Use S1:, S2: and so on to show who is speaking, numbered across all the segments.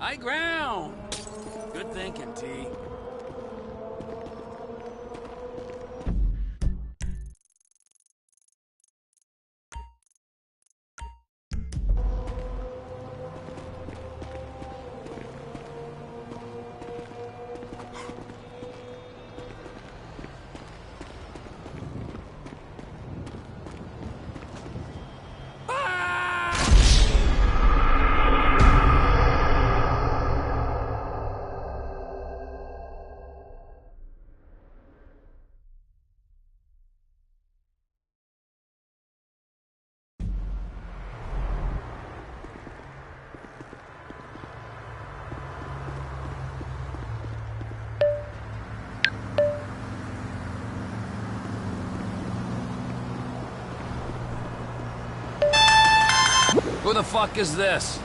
S1: High ground! Good thinking, T. Who the fuck is this?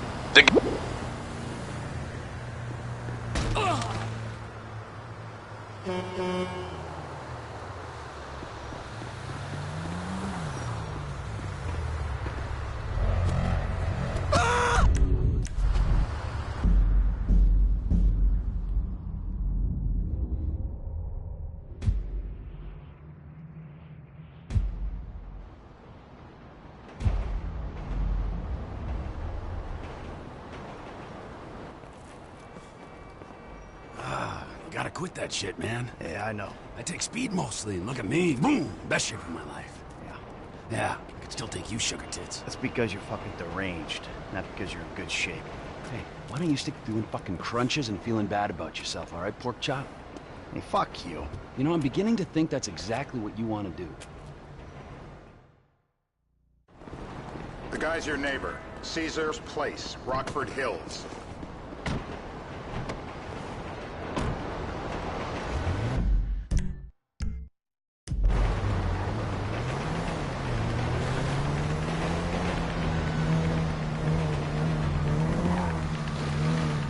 S1: Gotta quit that shit, man.
S2: Yeah, I know.
S1: I take speed mostly, and look at me. Boom! Best shape of my life. Yeah, I could still take you sugar tits.
S2: That's because you're fucking deranged, not because you're in good shape.
S3: Hey, why don't you stick to doing fucking crunches and feeling bad about yourself, all right, pork chop?
S2: Hey, fuck you.
S3: You know, I'm beginning to think that's exactly what you want to do.
S4: The guy's your neighbor. Caesar's Place, Rockford Hills.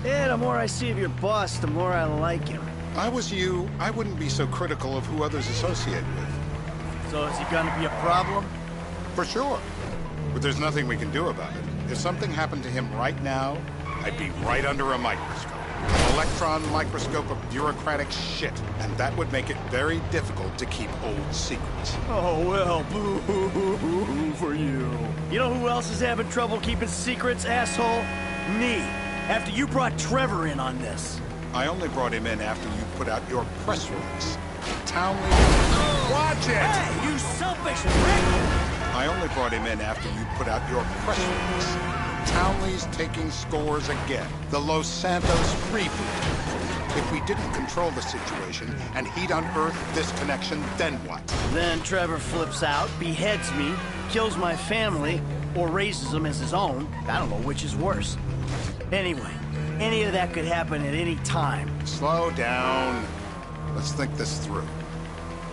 S2: Yeah, the more I see of your boss, the more I like him.
S4: If I was you, I wouldn't be so critical of who others associate with.
S2: So is he gonna be a problem?
S4: For sure. But there's nothing we can do about it. If something happened to him right now, I'd be right under a microscope. An electron microscope of bureaucratic shit. And that would make it very difficult to keep old secrets.
S2: Oh, well, boo-hoo-hoo for you. You know who else is having trouble keeping secrets, asshole? Me. After you brought Trevor in on this.
S4: I only brought him in after you put out your press release. Townley... Watch it!
S2: Hey, you selfish prick!
S4: I only brought him in after you put out your press release. Townley's taking scores again. The Los Santos reboot. If we didn't control the situation and he'd unearthed this connection, then what?
S2: Then Trevor flips out, beheads me, kills my family, or raises them as his own. I don't know which is worse. Anyway, any of that could happen at any time.
S4: Slow down. Let's think this through.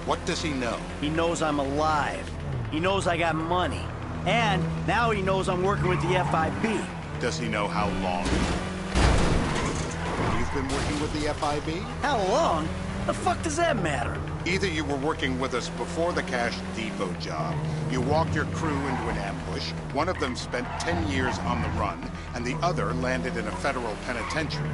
S4: What does he know?
S2: He knows I'm alive. He knows I got money. And now he knows I'm working with the FIB.
S4: Does he know how long? You've been working with the FIB?
S2: How long? The fuck does that matter?
S4: Either you were working with us before the Cash Depot job, you walked your crew into an ambush, one of them spent 10 years on the run, and the other landed in a federal penitentiary.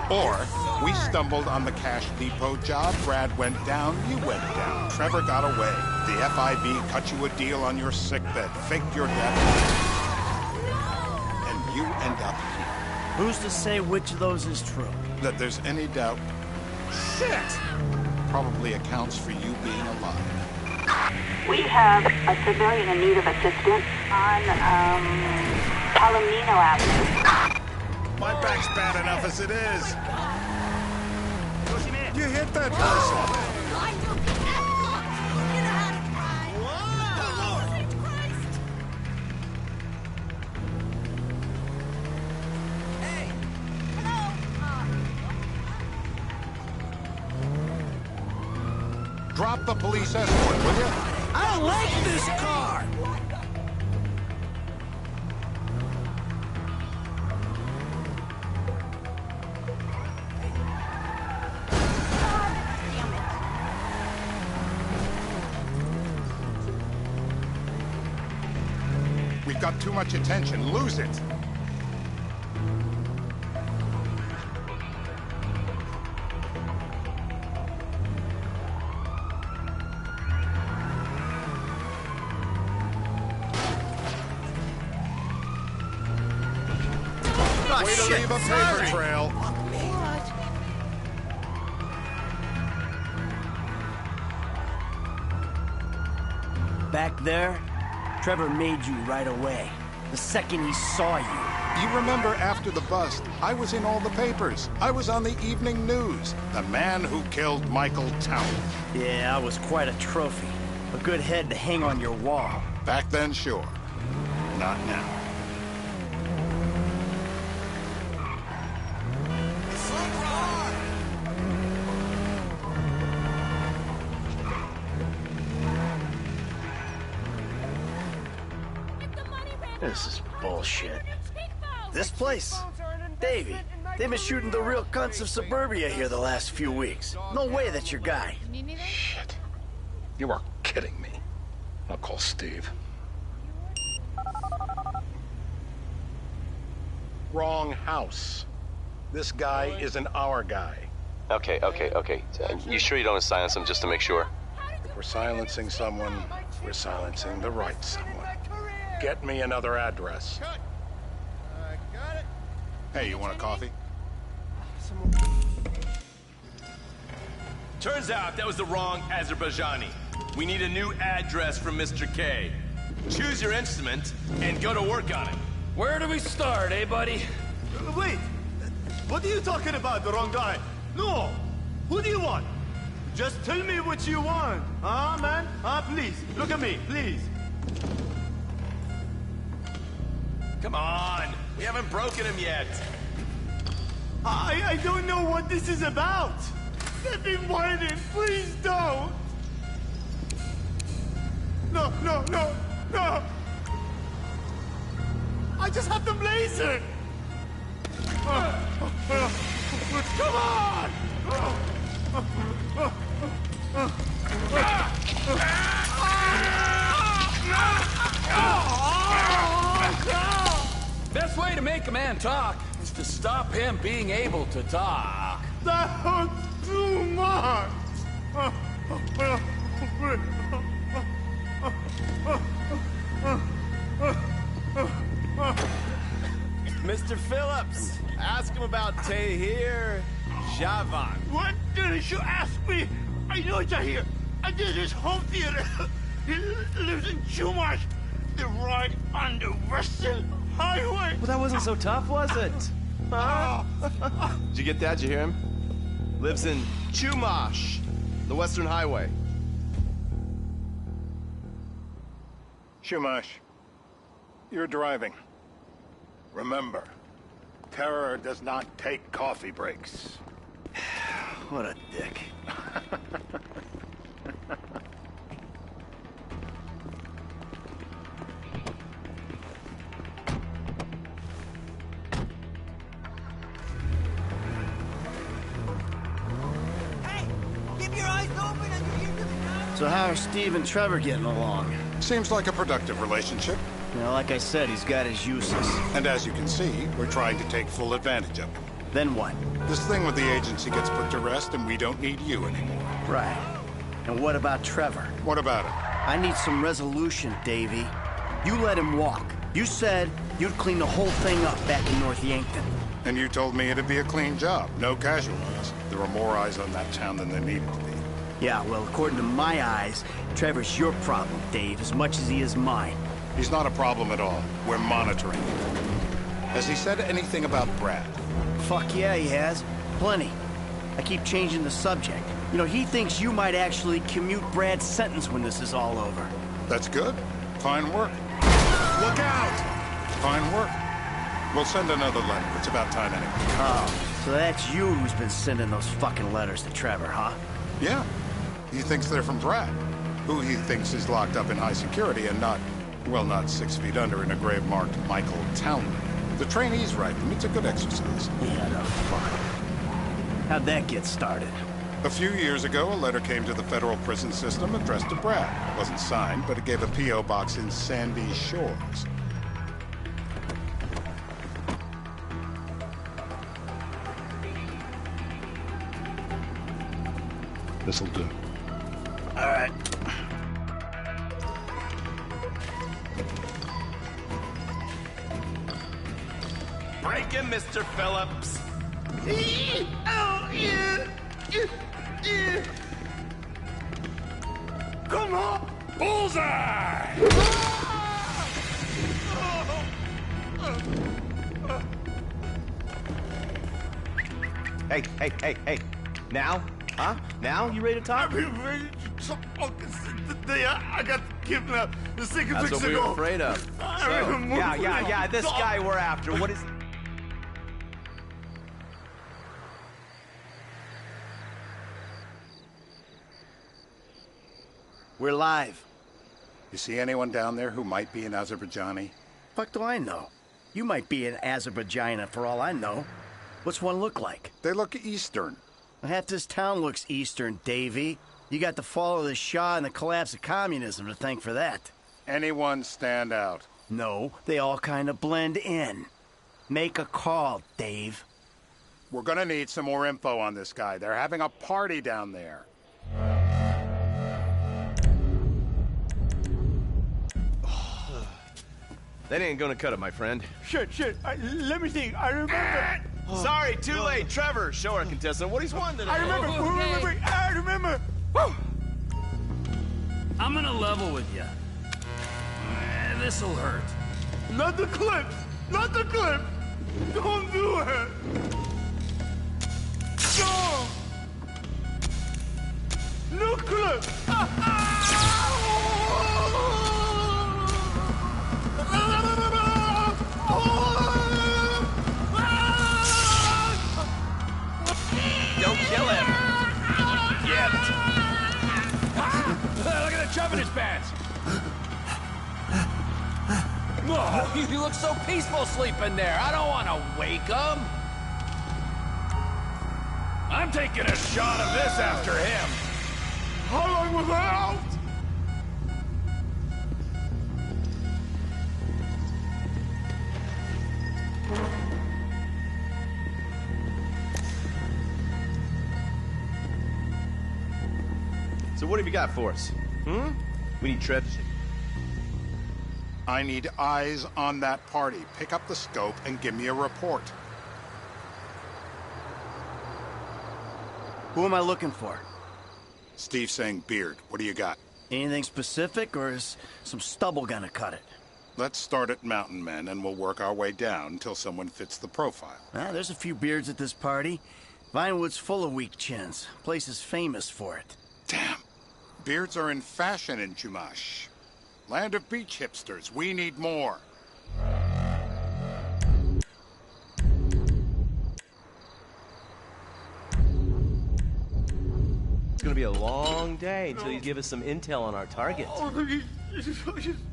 S4: Or we stumbled on the Cash Depot job, Brad went down, you went down, Trevor got away. The FIB cut you a deal on your sickbed, faked your death, and you end up here.
S2: Who's to say which of those is true?
S4: That there's any doubt, shit, probably accounts for you being alive.
S5: We have a civilian in need of assistance on, Palomino Avenue.
S4: My back's bad enough as it is. You hit that person. Drop the police escort, will you?
S2: I don't like this car!
S4: We've got too much attention. Lose it. Way to leave a paper trail.
S2: Back there, Trevor made you right away. The second he saw you.
S4: You remember after the bust, I was in all the papers. I was on the evening news. The man who killed Michael Townley.
S2: Yeah, I was quite a trophy. A good head to hang on your wall.
S4: Back then, sure. Not now.
S2: This is bullshit. This place? Davey, they've been shooting the real cunts of suburbia here the last few weeks. No way that's your guy.
S4: Shit. You are kidding me. I'll call Steve. Wrong house. This guy isn't our guy.
S6: Okay. You sure you don't silence him just to make sure?
S4: If we're silencing someone, we're silencing the right someone. Get me another address.
S7: Got it.
S4: Hey, you want a coffee?
S8: Turns out that was the wrong Azerbaijani. We need a new address from Mr. K. Choose your instrument and go to work on it.
S1: Where do we start, eh, buddy?
S7: Wait. What are you talking about? The wrong guy? No. Who do you want? Just tell me what you want. Huh, man? Please. Look at me, please.
S8: Come on, we haven't broken him yet.
S7: I don't know what this is about. Let me find him. Please don't. No. I just have the blazer. Come on.
S1: Best way to make a man talk is to stop him being able to talk.
S7: That was too much.
S9: Mr. Phillips, ask him about Tahir Javan.
S7: What did you ask me? I know Tahir. I did his home theater. He lives in Chumash. They're right on the Western Highway.
S9: Well, that wasn't so tough, was it? Huh? Did you get that? Did you hear him? Lives in Chumash, the Western Highway.
S4: Shumash, you're driving. Remember, terror does not take coffee breaks.
S2: What a dick. So how are Steve and Trevor getting along?
S4: Seems like a productive relationship.
S2: You know, like I said, he's got his uses.
S4: And as you can see, we're trying to take full advantage of it.
S2: Then what?
S4: This thing with the agency gets put to rest and we don't need you anymore.
S2: Right. And what about Trevor?
S4: What about it?
S2: I need some resolution, Davey. You let him walk. You said you'd clean the whole thing up back in North Yankton.
S4: And you told me it'd be a clean job, no casualties. There were more eyes on that town than there needed to be.
S2: Yeah, well, according to my eyes, Trevor's your problem, Dave, as much as he is mine.
S4: He's not a problem at all. We're monitoring him. Has he said anything about Brad?
S2: Fuck yeah, he has. Plenty. I keep changing the subject. You know, he thinks you might actually commute Brad's sentence when this is all over.
S4: That's good. Fine work.
S7: Look out!
S4: Fine work. We'll send another letter. It's about time anyway.
S2: Oh, so that's you who's been sending those fucking letters to Trevor, huh?
S4: Yeah. He thinks they're from Brad, who he thinks is locked up in high security and not, well, not 6 feet under in a grave marked Michael Townley. The trainees write them. It's a good exercise.
S2: Yeah, no fuck. How'd that get started?
S4: A few years ago, a letter came to the federal prison system addressed to Brad. It wasn't signed, but it gave a P.O. box in Sandy Shores. This'll do.
S2: All right.
S8: Break him, Mr. Phillips.
S7: Come on!
S1: Bullseye!
S9: Hey. Now? Huh? Now? You ready to talk?
S7: I got kidnapped 6 weeks ago.
S9: That's what we were afraid of. So, yeah, this guy we're after, what is...
S2: We're live.
S4: You see anyone down there who might be an Azerbaijani?
S2: Fuck do I know? You might be an Azerbaijani for all I know. What's one look like?
S4: They look Eastern.
S2: Half this town looks Eastern, Davy. You got the fall of the Shah and the collapse of communism to thank for that.
S4: Anyone stand out?
S2: No, they all kind of blend in. Make a call, Dave.
S4: We're gonna need some more info on this guy. They're having a party down there.
S9: That ain't gonna cut it, my friend.
S7: Shit. Let me think. I remember.
S9: Sorry, too late. Trevor, show our contestant what he's won today.
S7: I remember. Woo!
S1: I'm gonna level with you. This'll hurt.
S7: Not the clip. Don't do it. No clip.
S8: Don't kill him. Yet.
S1: Look at the chub in his pants. Oh, you look so peaceful sleeping there. I don't want to wake him. I'm taking a shot of this after him.
S7: How long was I out?
S9: So what have you got for us? We need Trev.
S4: I need eyes on that party. Pick up the scope and give me a report.
S2: Who am I looking for?
S4: Steve saying beard. What do you got?
S2: Anything specific, or is some stubble gonna cut it?
S4: Let's start at Mountain Men and we'll work our way down until someone fits the profile.
S2: There's a few beards at this party. Vinewood's full of weak chins. Place is famous for it.
S4: Damn. Beards are in fashion in Chumash. Land of beach hipsters. We need more.
S9: It's gonna be a long day until you give us some intel on our target.
S7: He's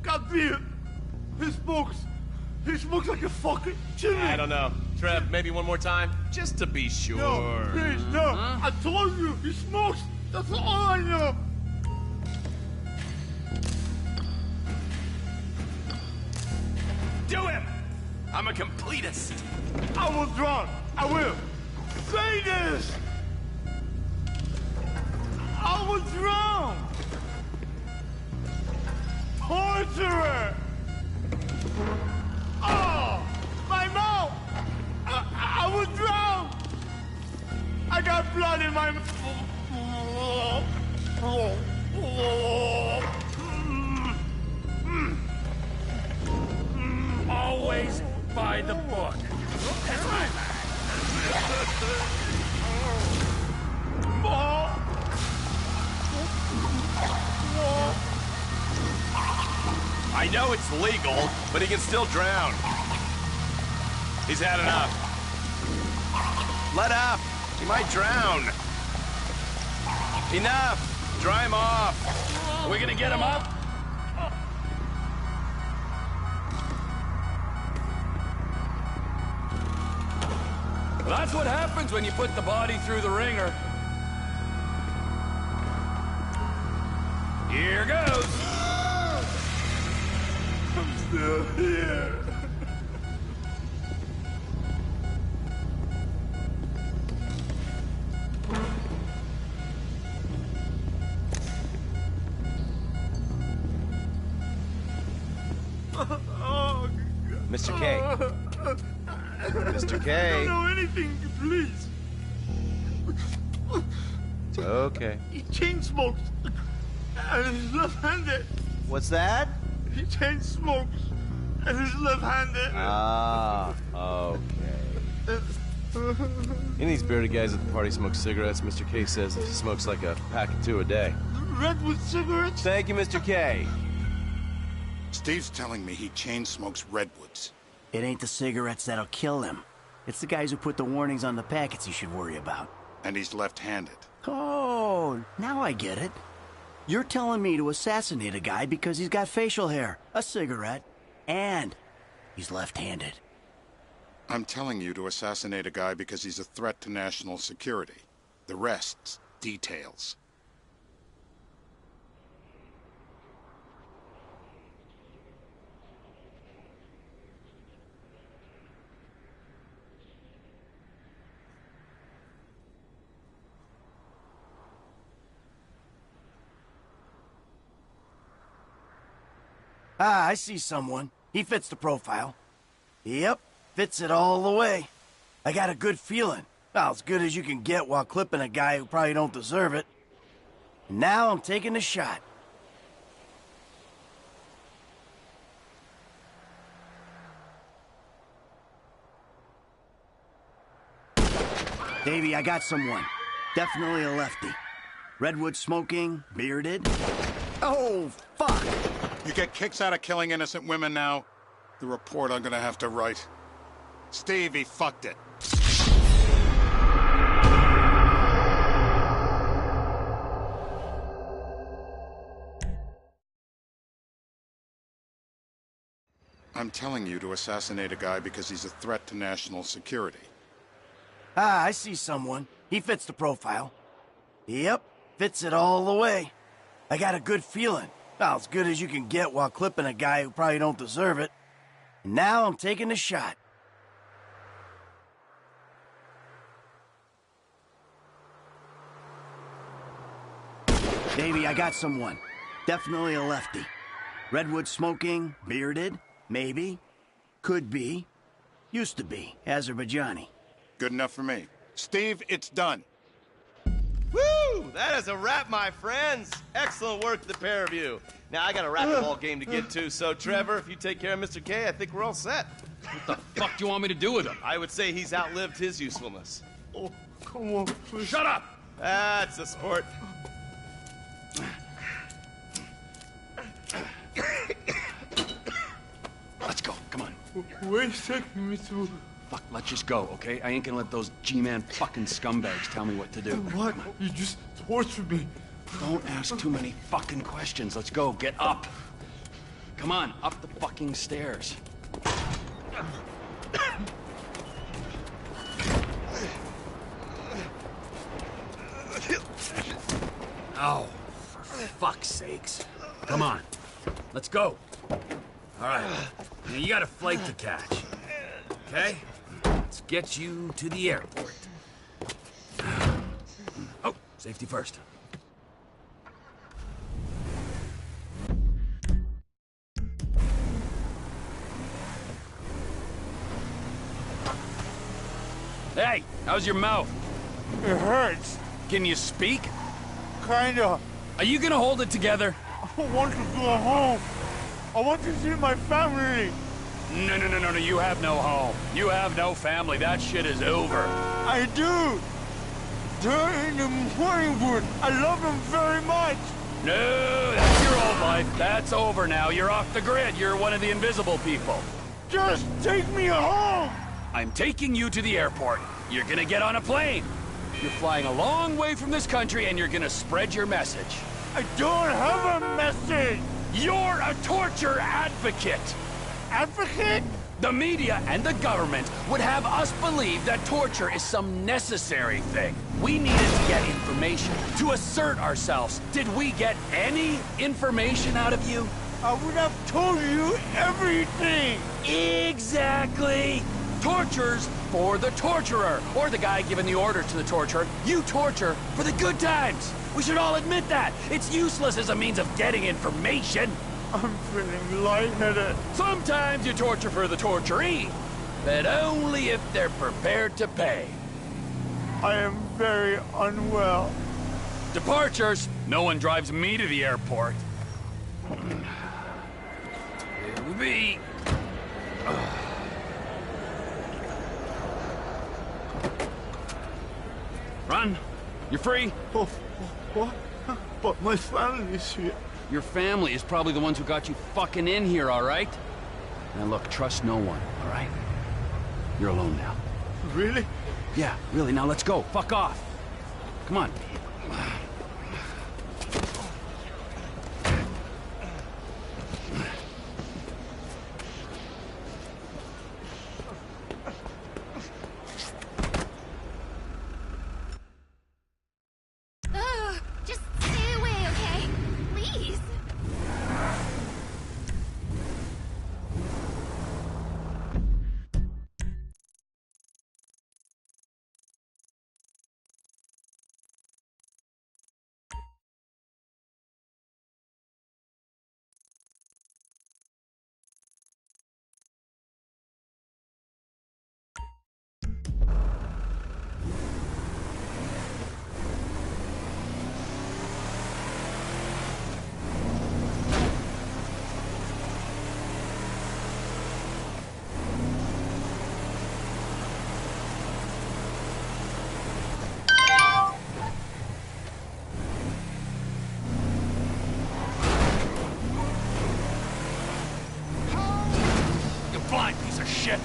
S7: got beard. He smokes like a fucking chimney.
S8: I don't know. Trev, maybe one more time? Just to be sure.
S7: No, please, no. I told you, he smokes. That's all I know.
S8: Do him! I'm a completist.
S7: I will drown. I will. Say this. I will drown. Torturer. Oh, my mouth. I will drown. I got blood in my mouth.
S1: Always by the book. That's my man.
S8: I know it's legal, but he can still drown. He's had enough. Let up. He might drown. Enough. Dry him off.
S1: Are we gonna get him up? That's what happens when you put the body through the ringer. Here goes.
S7: I'm still here.
S9: Mr. K, Mr.
S7: I
S9: K.
S7: don't know anything, please.
S9: It's okay.
S7: He chain smokes. And he's left-handed.
S2: What's that?
S7: He chain smokes. And he's left-handed.
S9: Ah, okay. Any of these bearded guys at the party smoke cigarettes. Mr. K says he smokes like a pack of 2 a day.
S7: Redwood cigarettes?
S9: Thank you, Mr. K.
S4: Steve's telling me he chain smokes redwoods.
S2: It ain't the cigarettes that'll kill him. It's the guys who put the warnings on the packets he should worry about.
S4: And he's left-handed.
S2: Oh, now I get it. You're telling me to assassinate a guy because he's got facial hair, a cigarette, and he's left-handed.
S4: I'm telling you to assassinate a guy because he's a threat to national security. The rest's details.
S2: Ah, I see someone. He fits the profile. Yep, fits it all the way. I got a good feeling. Well, as good as you can get while clipping a guy who probably don't deserve it. And now I'm taking the shot. Davey, I got someone. Definitely a lefty. Redwood smoking, bearded. Oh, fuck!
S4: You get kicks out of killing innocent women now? The report I'm gonna have to write. Steve, he fucked it. I'm telling you to assassinate a guy because he's a threat to national security.
S2: Ah, I see someone. He fits the profile. Yep, fits it all the way. I got a good feeling. Well, as good as you can get while clipping a guy who probably don't deserve it. And now I'm taking the shot. Davey, I got someone. Definitely a lefty. Redwood smoking, bearded, maybe, could be, used to be, Azerbaijani.
S4: Good enough for me. Steve, it's done.
S9: Woo! That is a wrap, my friends. Excellent work, the pair of you. Now, I got a racquetball game to get to, so Trevor, if you take care of Mr. K, I think we're all set.
S1: What the fuck do you want me to do with him?
S9: I would say he's outlived his usefulness.
S7: Oh, come on, please.
S1: Shut up!
S9: That's a sport.
S3: Let's go, come on.
S7: Where are you taking me to?
S3: Fuck, let's just go, okay? I ain't gonna let those G-Man fucking scumbags tell me what to do.
S7: What? You just tortured me.
S3: Don't ask too many fucking questions. Let's go, get up. Come on, up the fucking stairs.
S1: Oh, for fuck's sakes. Come on, let's go. All right, now you got a flight to catch, okay? Let's get you to the airport. Oh, safety first. Hey, how's your mouth?
S7: It hurts.
S1: Can you speak?
S7: Kinda.
S1: Are you gonna hold it together?
S7: I want to go home. I want to see my family.
S1: No, you have no home. You have no family. That shit is over.
S7: I do. They're in the Morningwood. I love them very much.
S1: No, that's your old life. That's over now. You're off the grid. You're one of the invisible people.
S7: Just take me home.
S1: I'm taking you to the airport. You're gonna get on a plane. You're flying a long way from this country and you're gonna spread your message.
S7: I don't have a message.
S1: You're a torture advocate.
S7: Advocate?
S1: The media and the government would have us believe that torture is some necessary thing. We needed to get information, to assert ourselves. Did we get any information out of you?
S7: I would have told you everything.
S1: Exactly. Torture's for the torturer, or the guy giving the order to the torturer. You torture for the good times. We should all admit that. It's useless as a means of getting information.
S7: I'm feeling lightheaded.
S1: Sometimes you torture for the torturee. but only if they're prepared to pay.
S7: I am very unwell.
S1: Departures! No one drives me to the airport. It'll be... Run. You're free.
S7: Oh, what? But my family's here.
S1: Your family is probably the ones who got you fucking in here, all right? Now look, trust no one, all right? You're alone now.
S7: Really?
S1: Yeah, really. Now let's go. Fuck off. Come on.
S10: Just stay away, okay? Please.
S1: Blind piece of shit!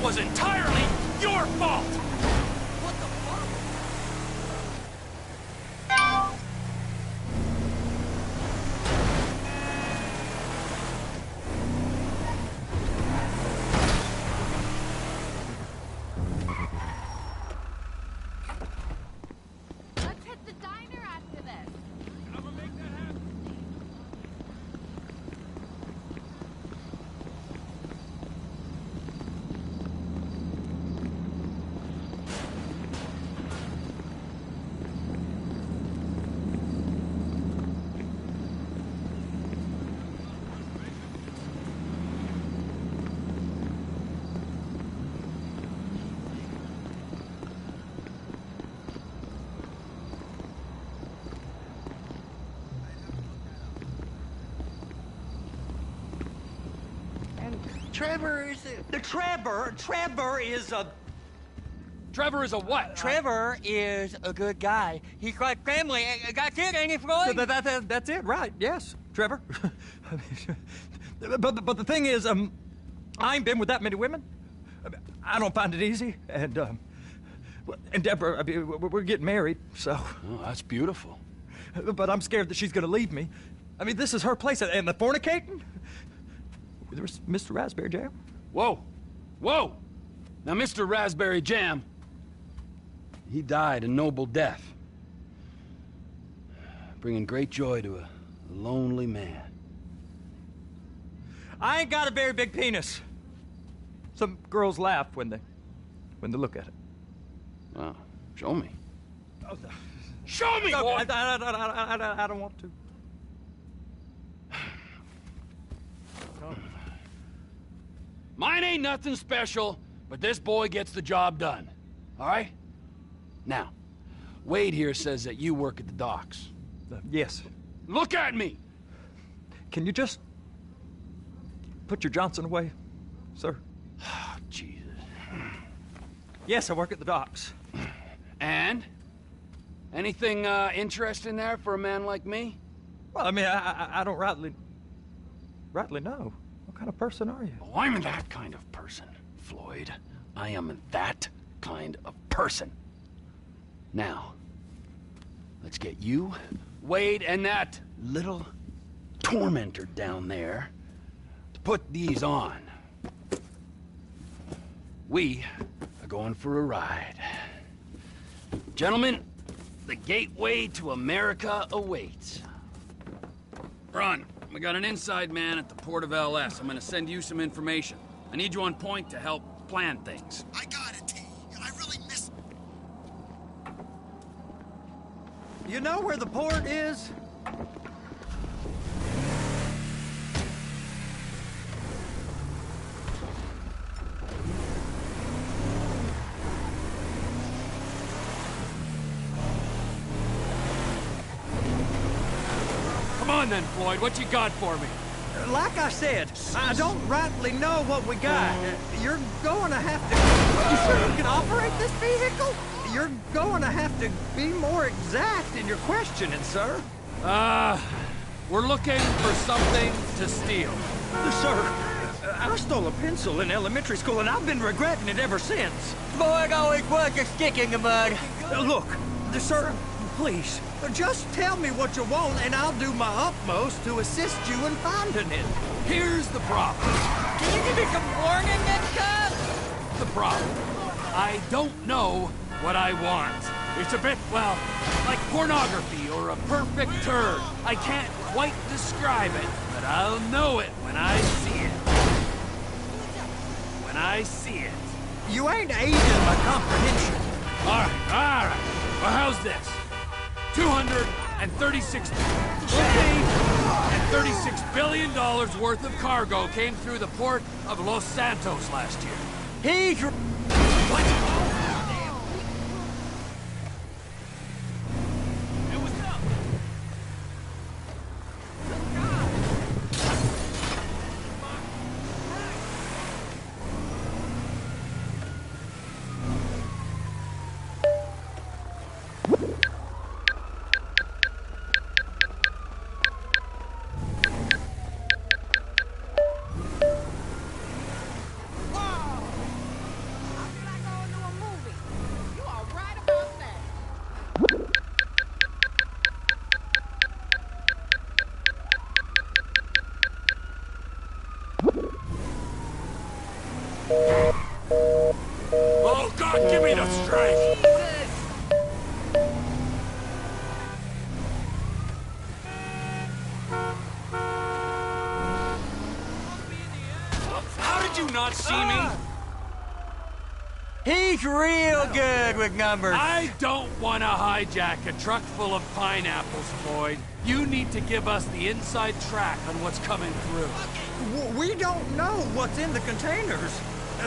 S1: Was entirely your fault! What the fuck?
S10: Let's hit the diner after this.
S1: I'm gonna make that happen.
S11: Trevor is Trevor is a...
S1: Trevor is a what?
S11: Trevor is a good guy. He's like family. That's it, ain't it, Floyd?
S12: That's it, right? Yes, Trevor. but the thing is, I ain't been with that many women. I don't find it easy, and Deborah, I mean, we're getting married, so.
S1: Oh, that's beautiful.
S12: But I'm scared that she's gonna leave me. I mean, this is her place, and the fornicating. There's Mr. Raspberry Jam.
S1: Whoa, whoa! Now, Mr. Raspberry Jam, he died a noble death, bringing great joy to a lonely man.
S12: I ain't got a very big penis. Some girls laugh when they look at it.
S1: Oh, show me.
S12: Oh, no.
S1: Show me,
S12: No,
S1: boy!
S12: I don't want to.
S1: Mine ain't nothing special, but this boy gets the job done. All right? Now, Wade here says that you work at the docks.
S12: Yes.
S1: Look at me!
S12: Can you just put your Johnson away, sir?
S1: Oh, Jesus.
S12: Yes, I work at the docks.
S1: And? Anything interesting there for a man like me?
S12: Well, I mean, I don't rightly know. What kind of person are you?
S1: Oh, I'm that kind of person, Floyd. I am that kind of person. Now, let's get you, Wade, and that little tormentor down there to put these on. We are going for a ride. Gentlemen, the gateway to America awaits. Ron, we got an inside man at the port of LS. I'm gonna send you some information. I need you on point to help plan things.
S2: I got it, T. I really miss...
S12: You know where the port is?
S1: Come on then, Floyd, what you got for me?
S12: Like I said, I don't rightly know what we got. You're going to have to... You sure you can operate this vehicle? You're going to have to be more exact in your questioning, sir.
S1: We're looking for something to steal.
S12: Sir, I stole a pencil in elementary school, and I've been regretting it ever since.
S11: Boy, it always was a stick in the mud.
S12: Look, sir, please, just tell me what you want, and I'll do my utmost to assist you in finding it.
S1: Here's the problem.
S11: Can you give me some warning next time?
S1: The problem. I don't know what I want. It's a bit, well, like pornography or a perfect turd. I can't quite describe it, but I'll know it when I see it. When I see it.
S12: You ain't aiding my comprehension.
S1: All right. Well, how's this? 236 billion dollars worth of cargo came through the port of Los Santos last year.
S11: He's...
S1: What? Oh, God, give me the strength! How did you not see me?
S11: He's real good with numbers.
S1: I don't want to hijack a truck full of pineapples, Floyd. You need to give us the inside track on what's coming through.
S12: We don't know what's in the containers.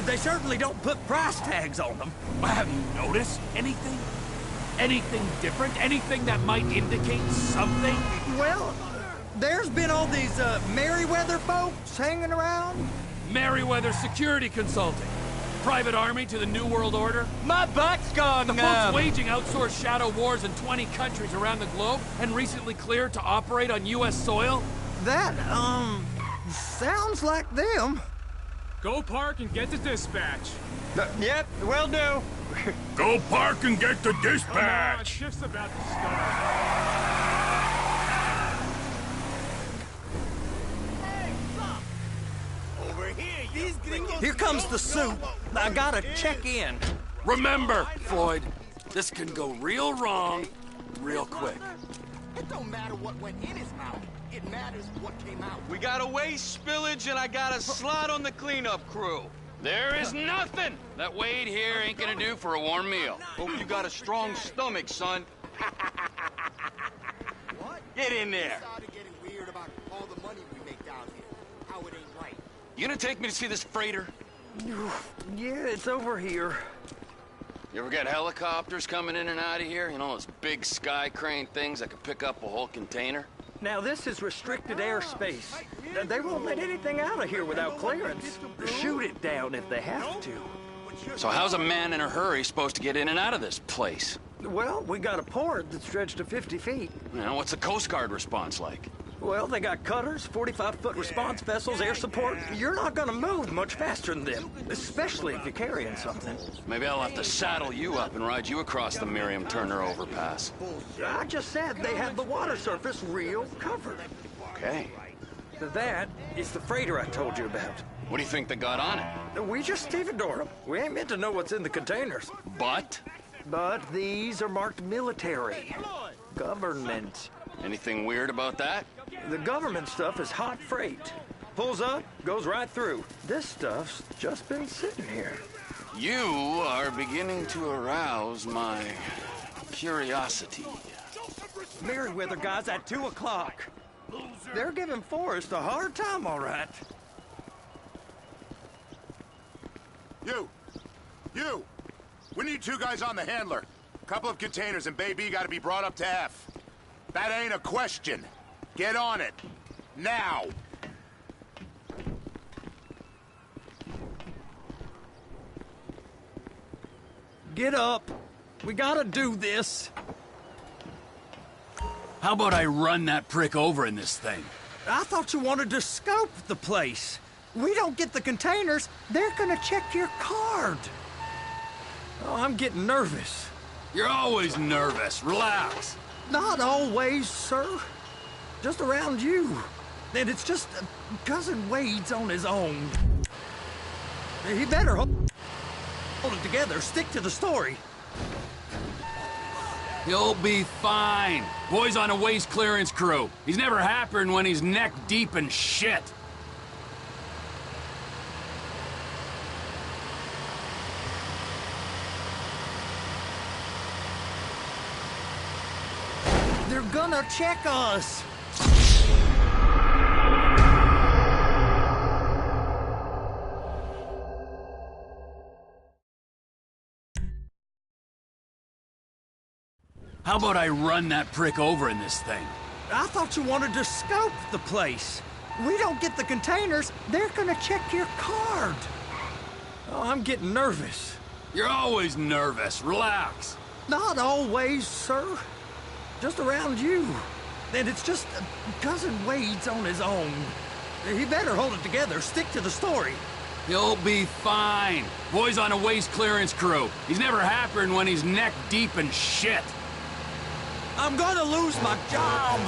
S12: They certainly don't put price tags on them.
S1: Have you noticed anything? Anything different? Anything that might indicate something?
S12: Well, there's been all these Merryweather folks hanging around.
S1: Merryweather Security Consulting. Private army to the New World Order.
S11: My butt's gone
S1: The
S11: numb.
S1: folks waging outsourced shadow wars in 20 countries around the globe and recently cleared to operate on U.S. soil?
S12: That, sounds like them.
S13: Go park and get to dispatch.
S11: Yep, will do.
S4: Go park and get the
S13: Come on,
S4: dispatch!
S13: shift's about to start.
S12: Here comes the soup. I gotta check in.
S1: Remember, Floyd, this can go real wrong real quick.
S7: It don't matter what went in his mouth. It matters what came out.
S9: We got a waste spillage and I got a slot on the cleanup crew.
S1: There is nothing that Wade here ain't gonna do for a warm meal.
S9: Hope you got a strong stomach, son.
S7: What?
S9: Get in there.
S7: Started getting weird about all the money we make down here. How it ain't right.
S1: You gonna take me to see this freighter?
S12: Yeah, it's over here.
S1: You ever got helicopters coming in and out of here? You know, those big sky crane things that could pick up a whole container?
S12: Now, this is restricted airspace. They won't let anything out of here without clearance. Shoot it down if they have to.
S3: So how's a man in a hurry supposed to get in and out of this place?
S12: Well, we got a port that's stretched to 50 feet.
S3: Now, what's the Coast Guard response like?
S12: Well, they got cutters, 45-foot response vessels, air support. You're not gonna move much faster than them, especially if you're carrying something.
S3: Maybe I'll have to saddle you up and ride you across the Miriam Turner overpass.
S12: I just said they have the water surface real covered.
S3: Okay.
S12: That is the freighter I told you about.
S3: What do you think they got on it?
S12: We just stevedore them. We ain't meant to know what's in the containers.
S3: But
S12: these are marked military. Government.
S3: Anything weird about that?
S12: The government stuff is hot freight. Pulls up, goes right through. This stuff's just been sitting here.
S3: You are beginning to arouse my curiosity.
S12: Merriweather guys at 2 o'clock. They're giving Forrest a hard time, all right.
S4: You! We need 2 guys on the handler. A couple of containers and Bay B gotta be brought up to F. That ain't a question. Get on it. Now!
S12: Get up. We gotta do this.
S1: How about I run that prick over in this thing?
S12: I thought you wanted to scope the place. We don't get the containers, they're gonna check your card. Oh, I'm getting nervous.
S1: You're always nervous. Relax.
S12: Not always, sir. Just around you. And it's just Cousin Wade's on his own. He better hold it together, stick to the story.
S1: You'll be fine. Boy's on a waste clearance crew. He's never happier when he's neck deep in shit.
S12: They're gonna check us.
S1: How about I run that prick over in this thing?
S12: I thought you wanted to scope the place. We don't get the containers, they're gonna check your card. Oh, I'm getting nervous.
S1: You're always nervous. Relax.
S12: Not always, sir. Just around you. And it's just Cousin Wade's on his own. He better hold it together, stick to the story.
S1: You'll be fine. Boy's on a waste clearance crew. He's never happier when he's neck deep in shit.
S12: I'm gonna lose my job!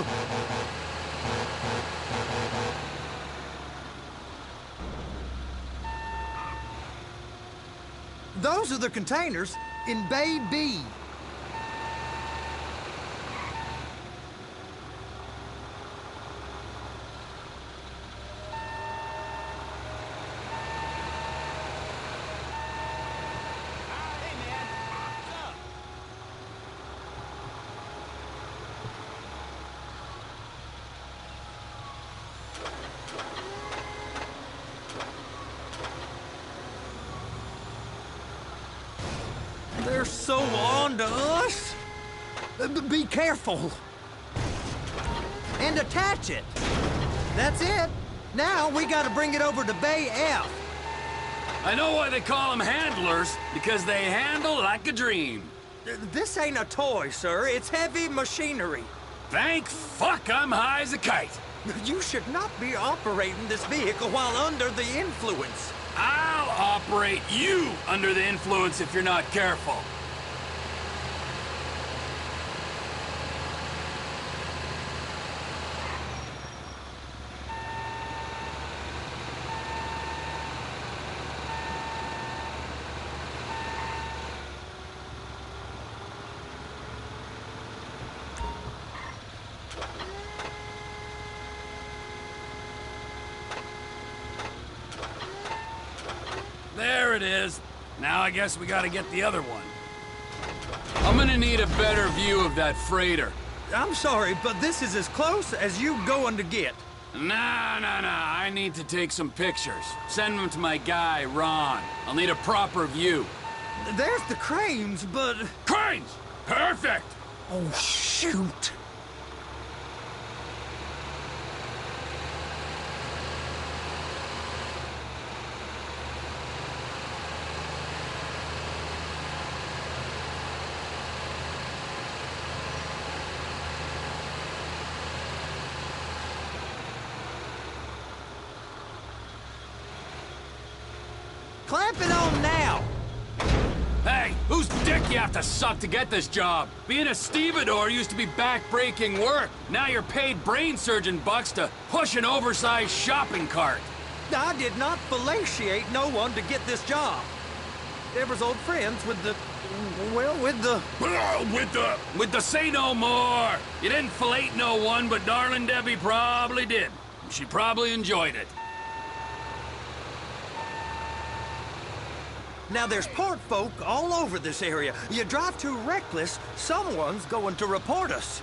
S12: Those are the containers in Bay B. They're so on to us. Be careful. And attach it. That's it. Now we gotta bring it over to Bay F.
S1: I know why they call them handlers, because they handle like a dream.
S12: This ain't a toy, sir. It's heavy machinery.
S1: Thank fuck I'm high as a kite.
S12: You should not be operating this vehicle while under the influence.
S1: I'll operate you under the influence if you're not careful. There it is. Now I guess we gotta get the other one. I'm gonna need a better view of that freighter.
S12: I'm sorry, but this is as close as you going to get.
S1: Nah. I need to take some pictures. Send them to my guy, Ron. I'll need a proper view.
S12: There's the cranes, but...
S1: Cranes! Perfect!
S12: Oh, shoot. Clamp it on now!
S1: Hey, whose dick you have to suck to get this job? Being a stevedore used to be back-breaking work. Now you're paid brain surgeon bucks to push an oversized shopping cart.
S12: I did not fellatiate no one to get this job. There was old friends with the... well, with the...
S1: With the say no more. You didn't fillet no one, but darling Debbie probably did. She probably enjoyed it.
S12: Now there's port folk all over this area. You drive too reckless, someone's going to report us.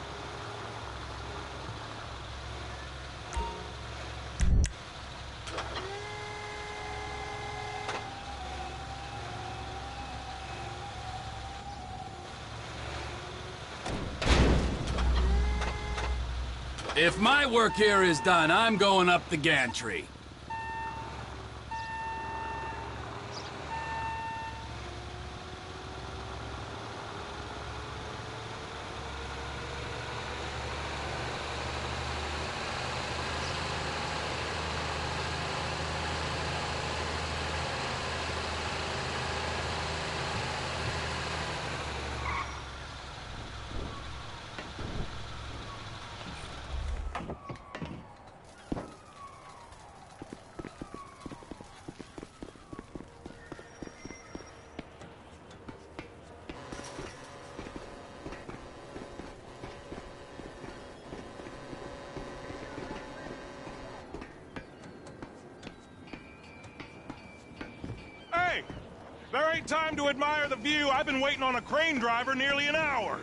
S1: If my work here is done, I'm going up the gantry.
S14: Hey! There ain't time to admire the view. I've been waiting on a crane driver nearly an hour.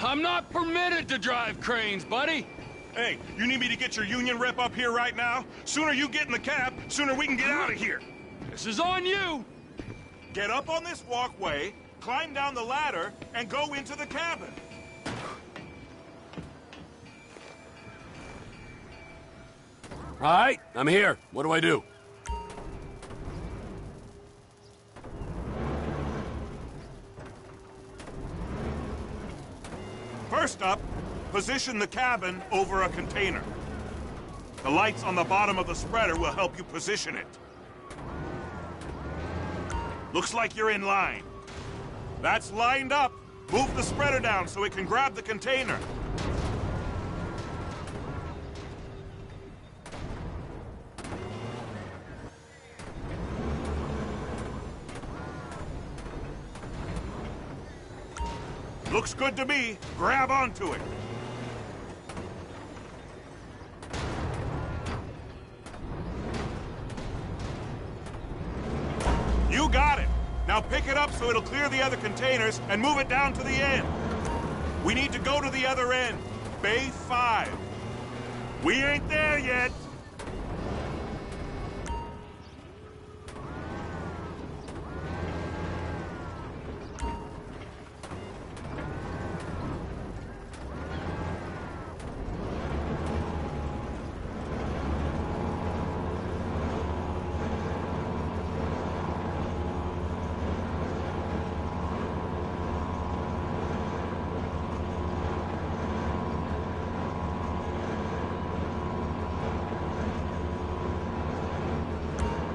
S1: I'm not permitted to drive cranes, buddy.
S14: Hey, you need me to get your union rep up here right now? Sooner you get in the cab, sooner we can get out of here.
S1: This is on you.
S14: Get up on this walkway, climb down the ladder, and go into the cabin.
S1: All right, I'm here. What do I do?
S14: First up, position the cabin over a container. The lights on the bottom of the spreader will help you position it. Looks like you're in line. That's lined up. Move the spreader down so it can grab the container. Looks good to me. Grab onto it. You got it. Now pick it up so it'll clear the other containers and move it down to the end. We need to go to the other end. Bay 5. We ain't there yet.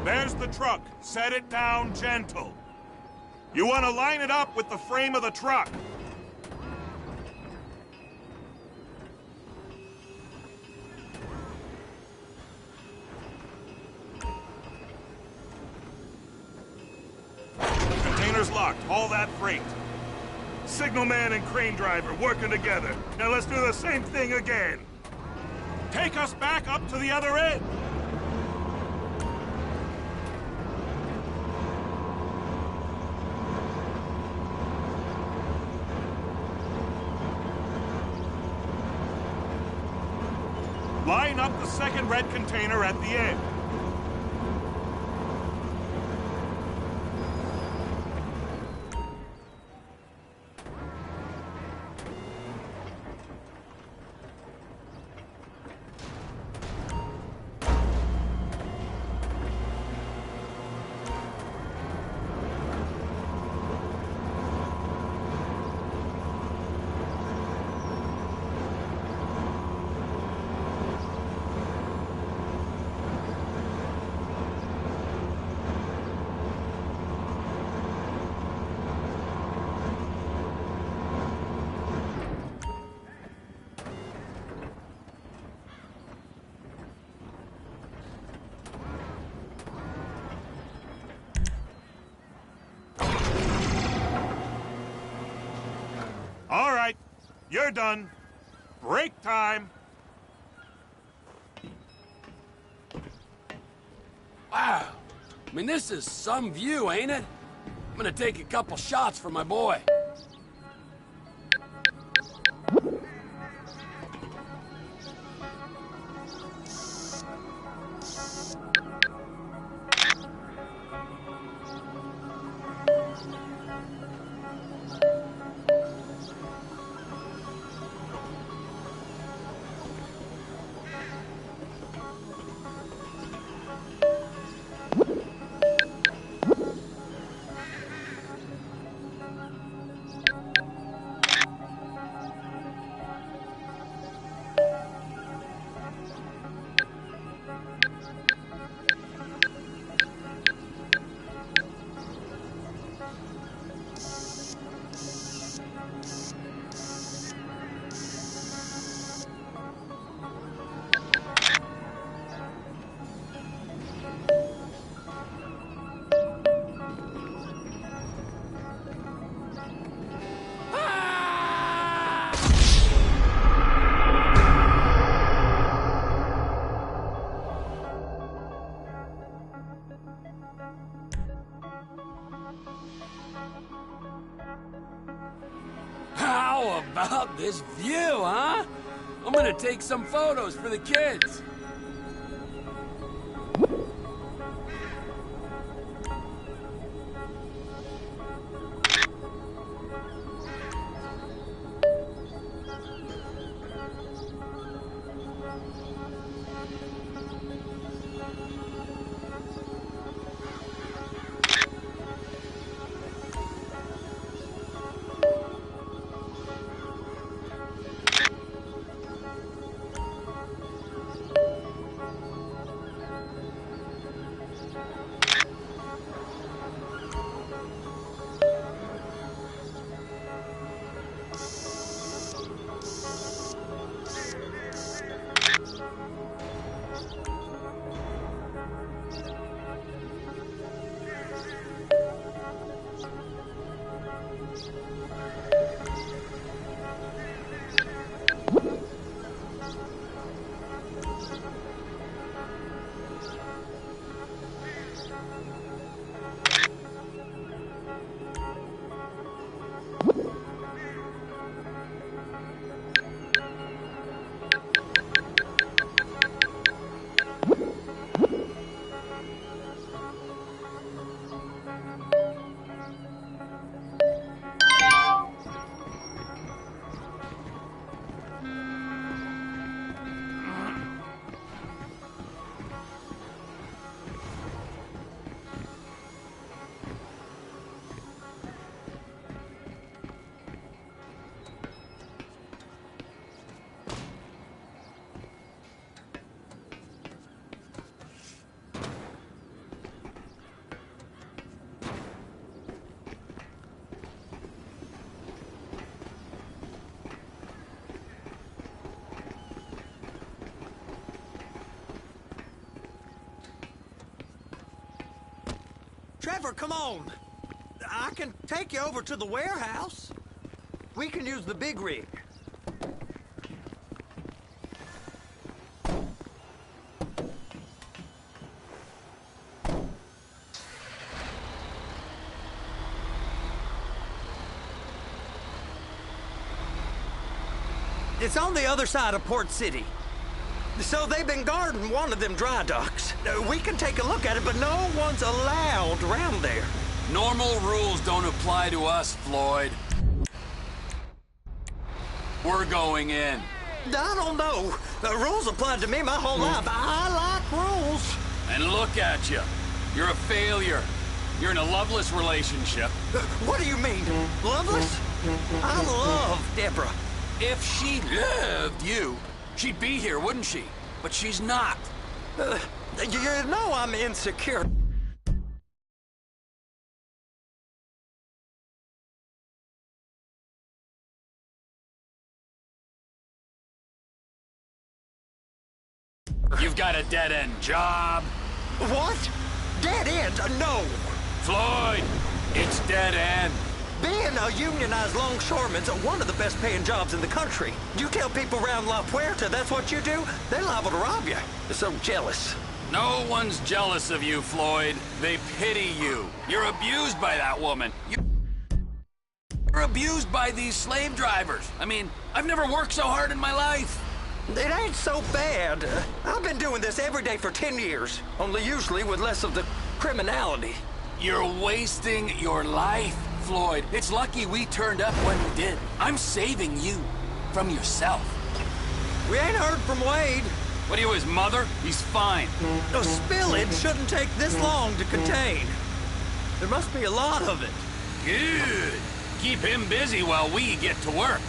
S14: There's the truck. Set it down gentle. You want to line it up with the frame of the truck. Container's locked. Haul that freight. Signalman and crane driver working together. Now let's do the same thing again. Take us back up to the other end. Line up the second red container at the end. You're done. Break time.
S1: Wow. I mean, this is some view, ain't it? I'm gonna take a couple shots for my boy. How about this view, huh? I'm gonna take some photos for the kids.
S12: Trevor, come on. I can take you over to the warehouse. We can use the big rig. It's on the other side of Port City. So they've been guarding one of them dry docks. We can take a look at it, but no one's allowed around there.
S1: Normal rules don't apply to us, Floyd. We're going in.
S12: I don't know. The rules applied to me my whole life. I like rules.
S1: And look at you. You're a failure. You're in a loveless relationship.
S12: What do you mean? Loveless? I love Deborah.
S1: If she loved you, she'd be here, wouldn't she? But she's not.
S12: You know I'm insecure.
S1: You've got a dead-end job.
S12: What? Dead end? No.
S1: Floyd, it's dead end.
S12: Being a unionized longshoreman's one of the best paying jobs in the country. You tell people around La Puerta that's what you do, they're liable to rob you. They're so jealous.
S1: No one's jealous of you, Floyd. They pity you. You're abused by that woman. You're abused by these slave drivers. I mean, I've never worked so hard in my life.
S12: It ain't so bad. I've been doing this every day for 10 years, only usually with less of the criminality.
S1: You're wasting your life, Floyd. It's lucky we turned up when we did. I'm saving you from yourself.
S12: We ain't heard from Wade.
S1: What are you, his mother? He's fine.
S12: A spillage shouldn't take this long to contain. There must be a lot of it.
S1: Good. Keep him busy while we get to work.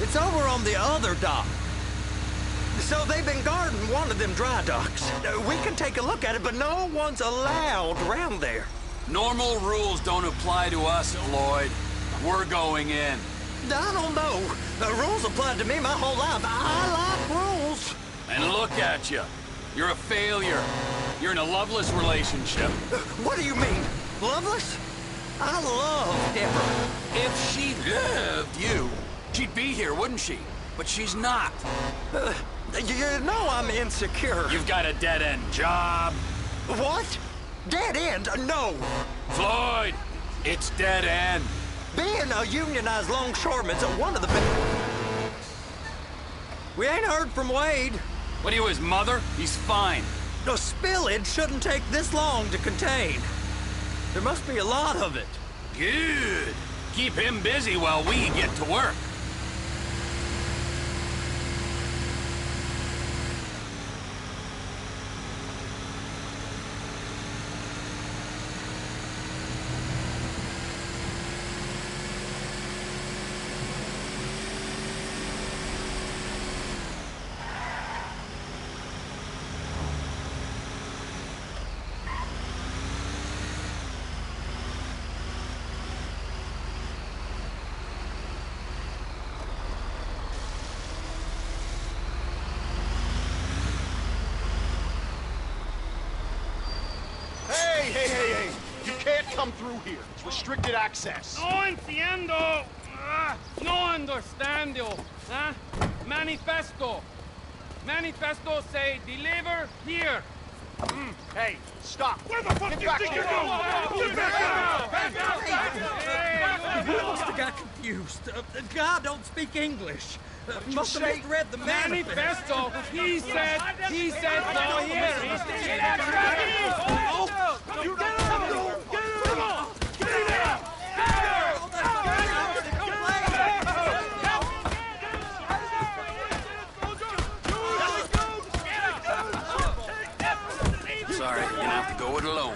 S12: It's over on the other dock. So they've been guarding one of them dry docks. We can take a look at it, but no one's allowed around there.
S1: Normal rules don't apply to us, Floyd. We're going in.
S12: I don't know. The rules applied to me my whole life. I like rules.
S1: And look at you. You're a failure. You're in a loveless relationship.
S12: What do you mean? Loveless? I love Deborah.
S1: If she loved you, she'd be here, wouldn't she? But she's not.
S12: You know I'm insecure.
S1: You've got a dead-end job.
S12: What? Dead end? No.
S1: Floyd, it's dead end.
S12: Being a unionized longshoreman's one of the best. We ain't heard from Wade.
S1: What are you, his mother? He's fine.
S12: A spillage shouldn't take this long to contain. There must be a lot of it.
S1: Good. Keep him busy while we get to work.
S15: Hey! You can't come through here. It's restricted access.
S13: No entiendo. No understando. Manifesto. Manifesto say deliver here.
S15: Hey, stop.
S13: Where the fuck
S15: Get
S13: do you
S15: back
S13: think
S15: here.
S13: you're going? Get back
S12: You must have got confused. God don't speak English. Must have misread the
S13: manifesto. He said go here. You get him! Get him! Get him!
S1: Sorry, you're gonna have to go it alone.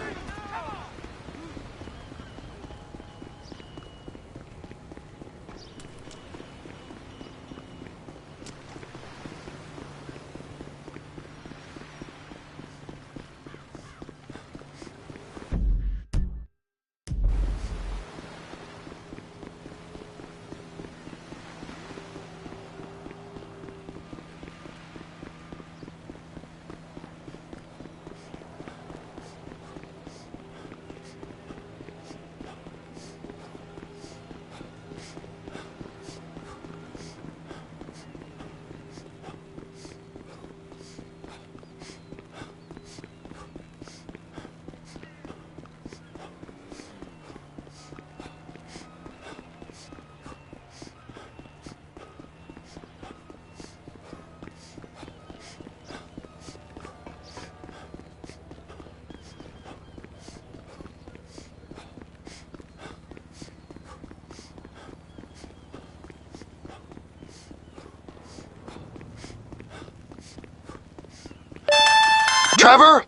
S16: Trevor?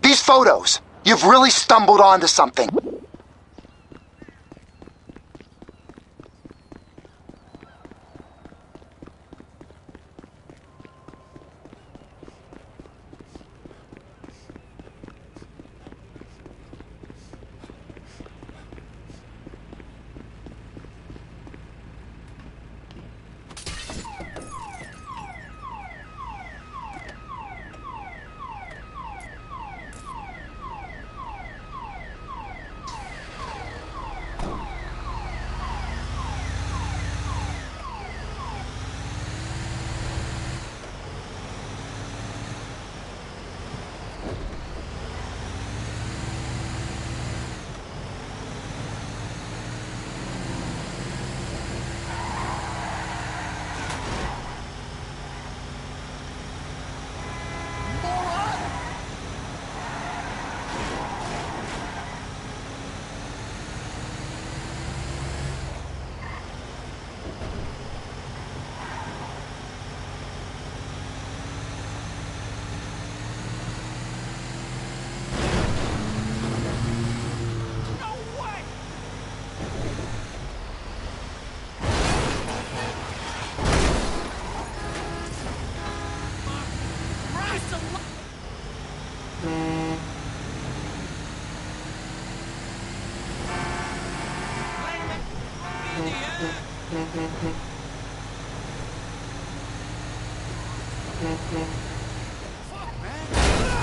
S16: These photos. You've really stumbled onto something.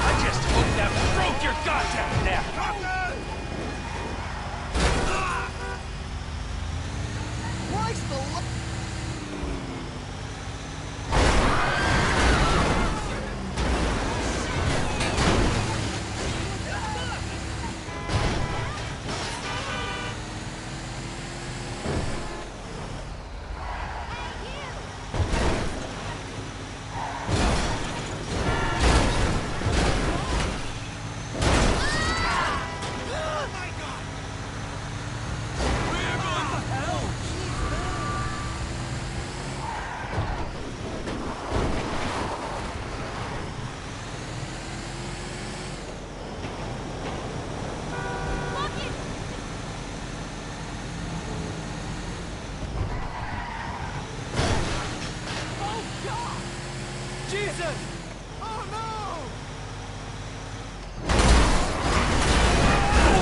S13: I just hope that broke your goddamn neck!
S12: Christ the
S13: Jesus! Oh no!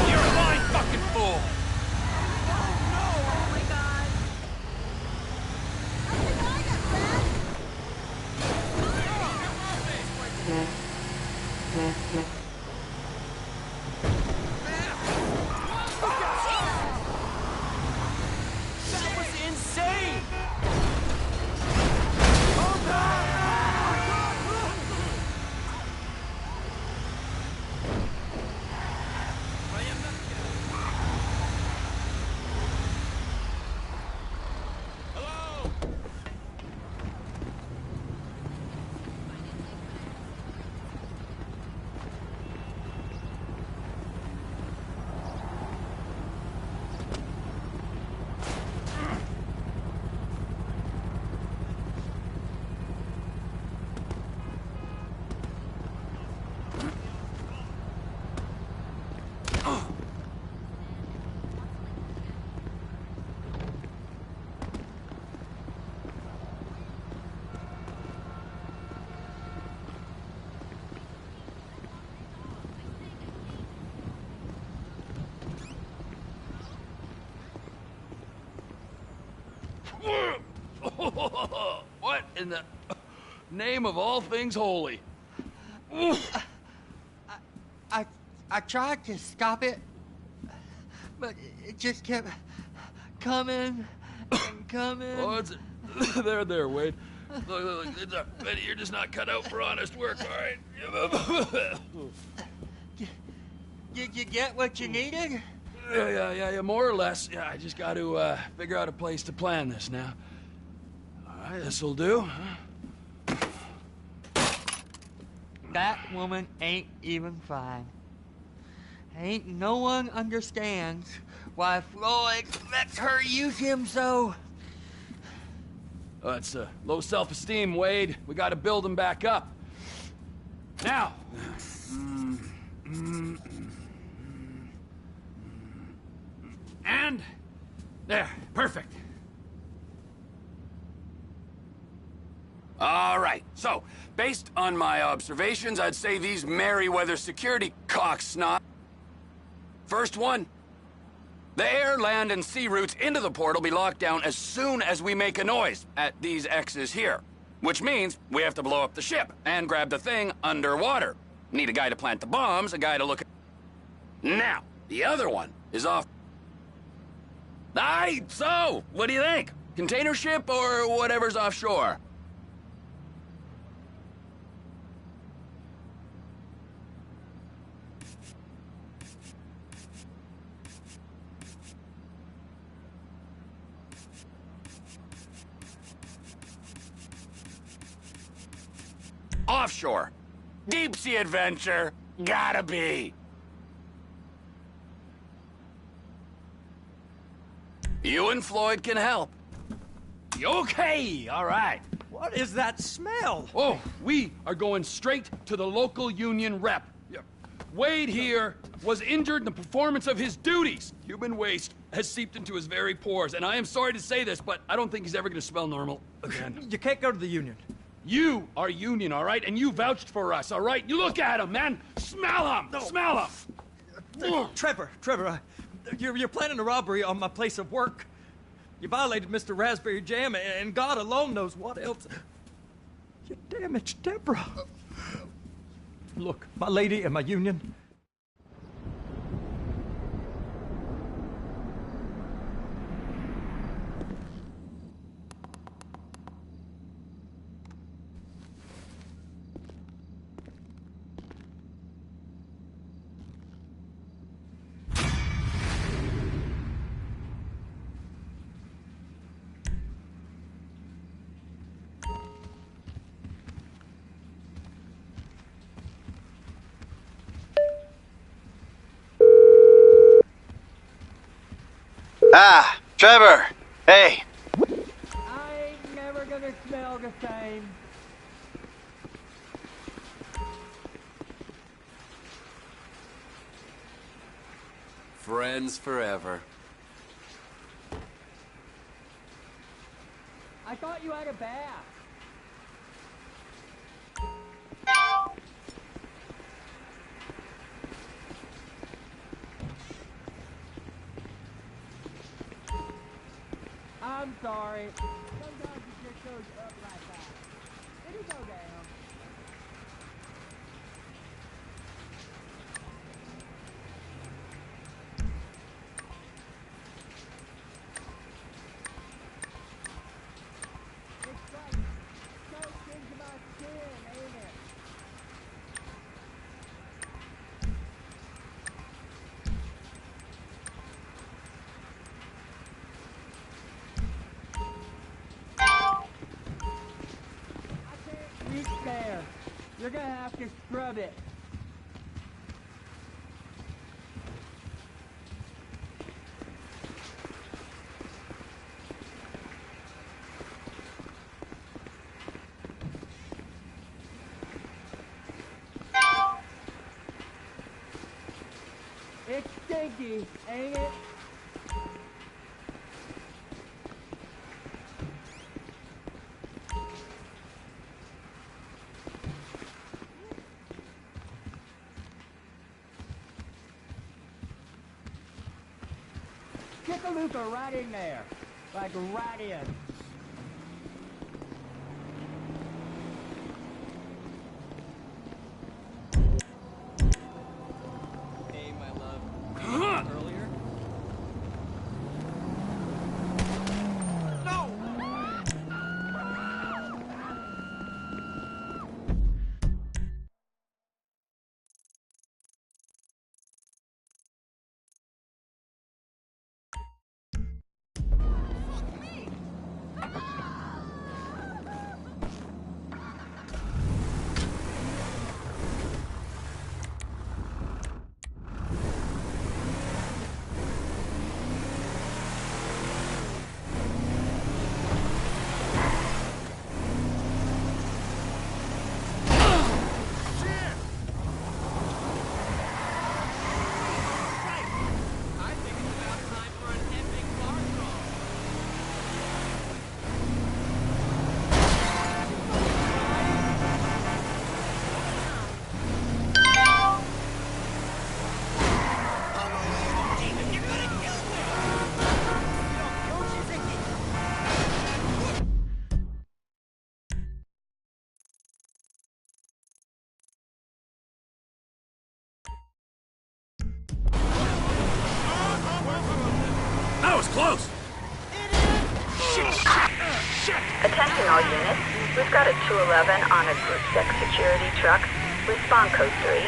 S13: You're a lying fucking fool!
S10: Oh my god.
S13: That was insane!
S1: What in the name of all things holy?
S11: I tried to stop it, but it just kept coming and coming.
S1: Oh, it's there, Wade. Look, Betty, you're just not cut out for honest work, all right?
S11: Did you get what you needed?
S1: Yeah, more or less. Yeah, I just got to figure out a place to plan this now. All right, this'll do.
S11: That woman ain't even fine. Ain't no one understands why Floyd lets her use him so.
S1: Oh, that's low self-esteem, Wade. We got to build him back up. Now, And there, perfect. All right, so based on my observations, I'd say these Merryweather security cocksnot. First one, the air, land, and sea routes into the port will be locked down as soon as we make a noise at these X's here. Which means we have to blow up the ship and grab the thing underwater. Need a guy to plant the bombs, a guy to look at... Now, the other one is off... Aye, so, what do you think? Container ship or whatever's offshore? Offshore. Deep sea adventure. Gotta be. You and Floyd can help. Okay, all right.
S12: What is that smell?
S1: Oh, we are going straight to the local union rep. Wade here was injured in the performance of his duties. Human waste has seeped into his very pores, and I am sorry to say this, but I don't think he's ever going to smell normal again.
S12: You can't go to the union.
S1: You are union, all right? And you vouched for us, all right? You look at him, man. Smell him. No. Smell him.
S12: Trevor, you're planning a robbery on my place of work. You violated Mr. Raspberry Jam, and God alone knows what else. You damaged Deborah. Look, my lady and my union.
S2: Ah, Trevor. Hey.
S11: I ain't never gonna smell the same.
S6: Friends forever.
S11: I thought you had a bath. I'm sorry. Sometimes it just goes up like that. It'll go down. It's like soaked into my skin, ain't it? Reach there. You're gonna have to scrub it. It's stinky, ain't it? Get the Luther right in there. Like right in.
S9: Hey, my love. Earlier? No!
S1: close!
S5: Attention all units. We've got a 211 on a group sex security truck. Respond code 3.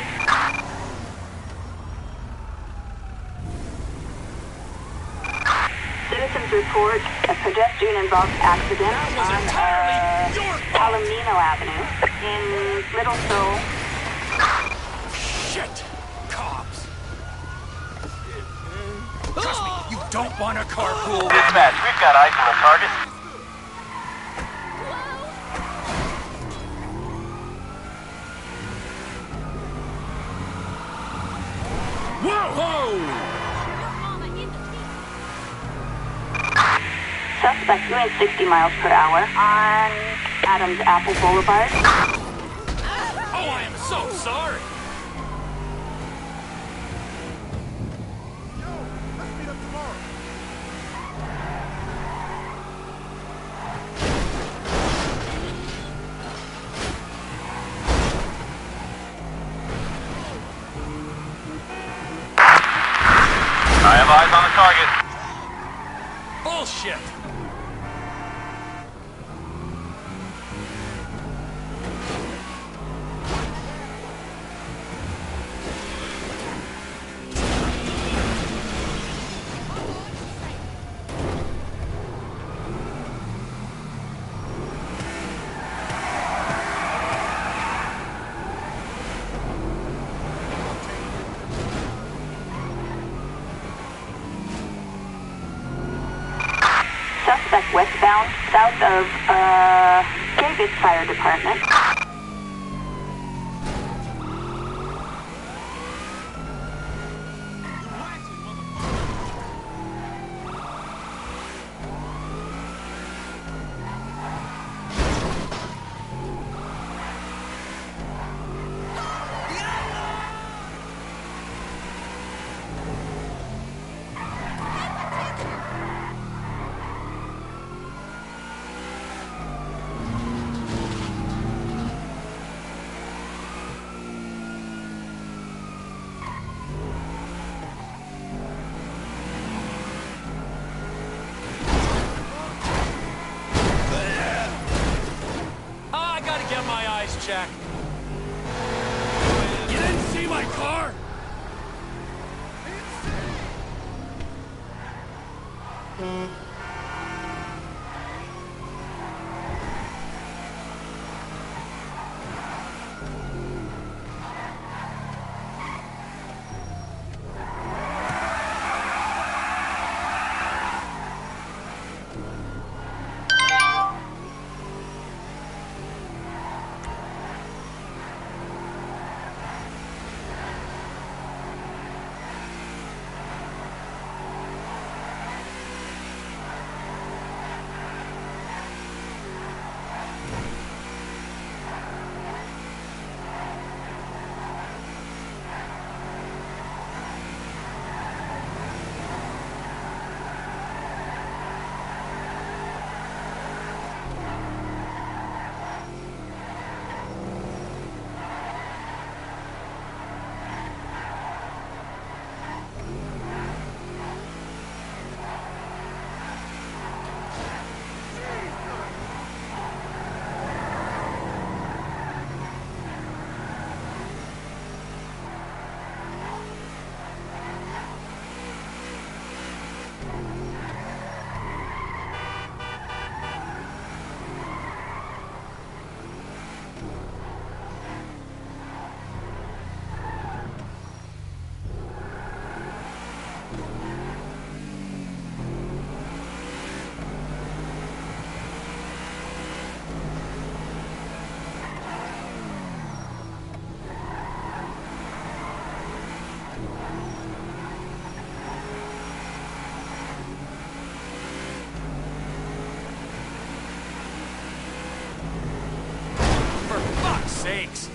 S5: Citizens report a pedestrian-involved accident on Palomino Avenue in Little Seoul.
S1: Shit! Cops! Trust me, you don't want to carpool with me.
S17: Dispatch, we've got eyes on the target.
S1: Whoa!
S5: Suspect doing 60 miles per hour on Adams Apple Boulevard.
S1: Oh, I am so sorry!
S17: I have eyes on the target.
S1: Bullshit!
S5: Suspect westbound, south of, Davis Fire Department.
S1: Jack. You didn't see my car? Sakes.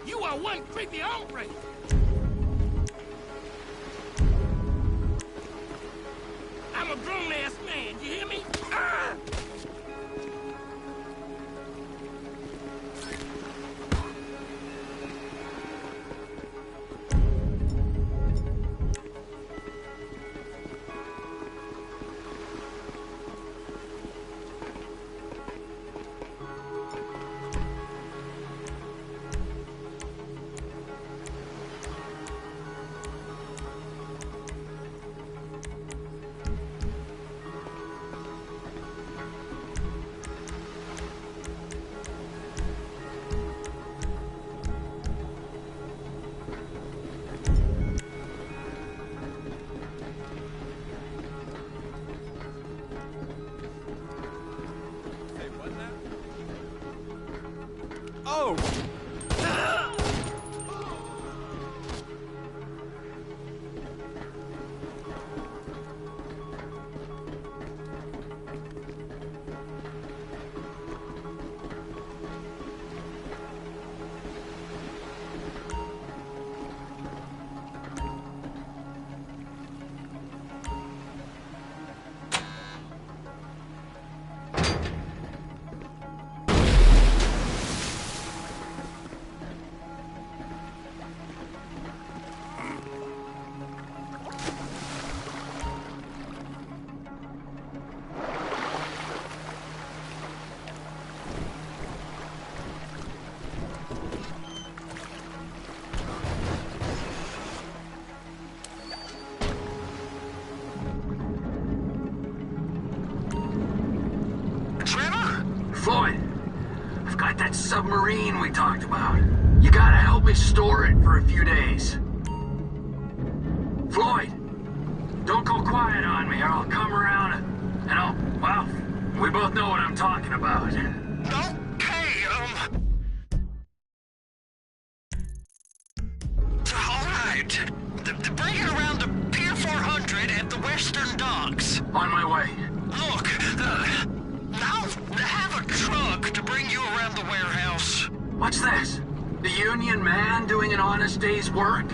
S7: You are one creepy hombre. I'm a grown-ass man, you hear me? Ah!
S8: Oh!
S1: Floyd, I've got that submarine we talked about. You gotta help me store it for a few days. Floyd, don't go quiet on me or I'll come around and well, we both know what I'm talking about.
S18: Okay, alright. Bring it around to Pier 400 at the Western Docks.
S1: On my way.
S18: Look, I'll have a truck to bring you around the warehouse.
S1: What's this? The union man doing an honest day's work?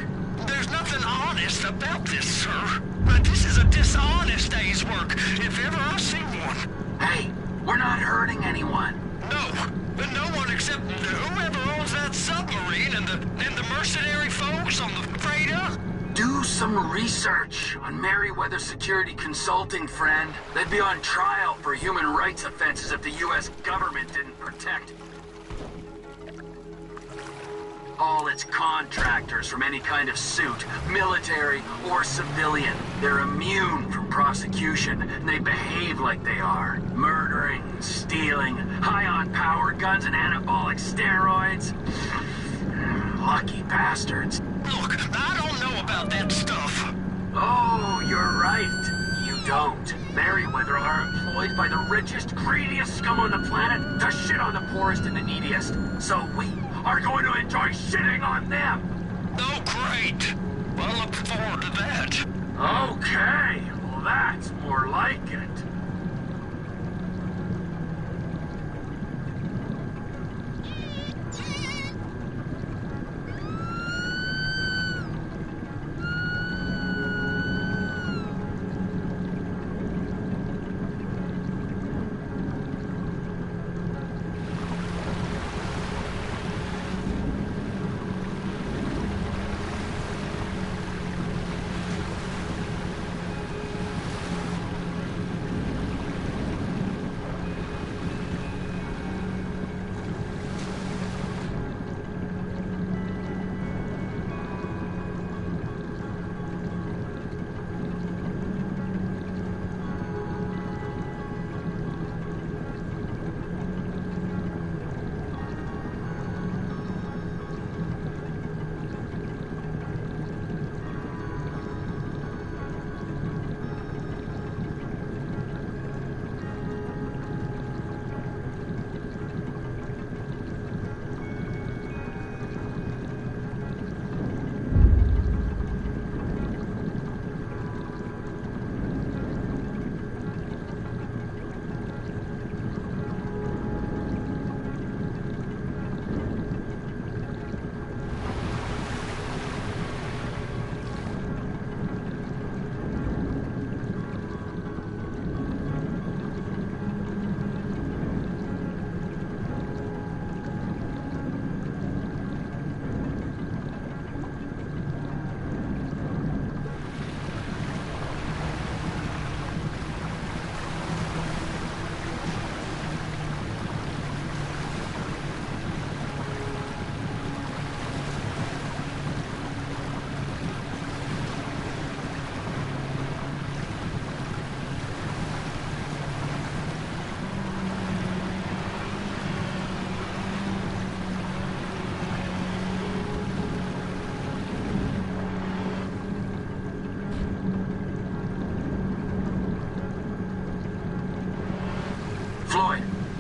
S18: There's nothing honest about this, sir. But this is a dishonest day's work, if ever I've seen one.
S1: Hey, we're not hurting anyone.
S18: No, but no one except whoever owns that submarine and the mercenary folks on the freighter.
S1: Do some research on Merryweather Security Consulting, friend. They'd be on trial for human rights offenses if the U.S. government didn't protect all its contractors from any kind of suit, military or civilian. They're immune from prosecution, and they behave like they are. Murdering, stealing, high on power guns and anabolic steroids. Lucky bastards.
S18: Look, I don't know about that stuff.
S1: Oh, you're right. You don't. Merryweather are employed by the richest, greediest scum on the planet to shit on the poorest and the neediest. So we are going to enjoy shitting on them.
S18: Oh, great. Well, I look forward to that.
S1: Okay. Well, that's more like it.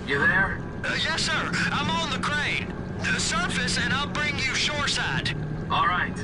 S1: You there?
S18: Yes, sir. I'm on the crane. Surface, and I'll bring you shoreside.
S1: All right.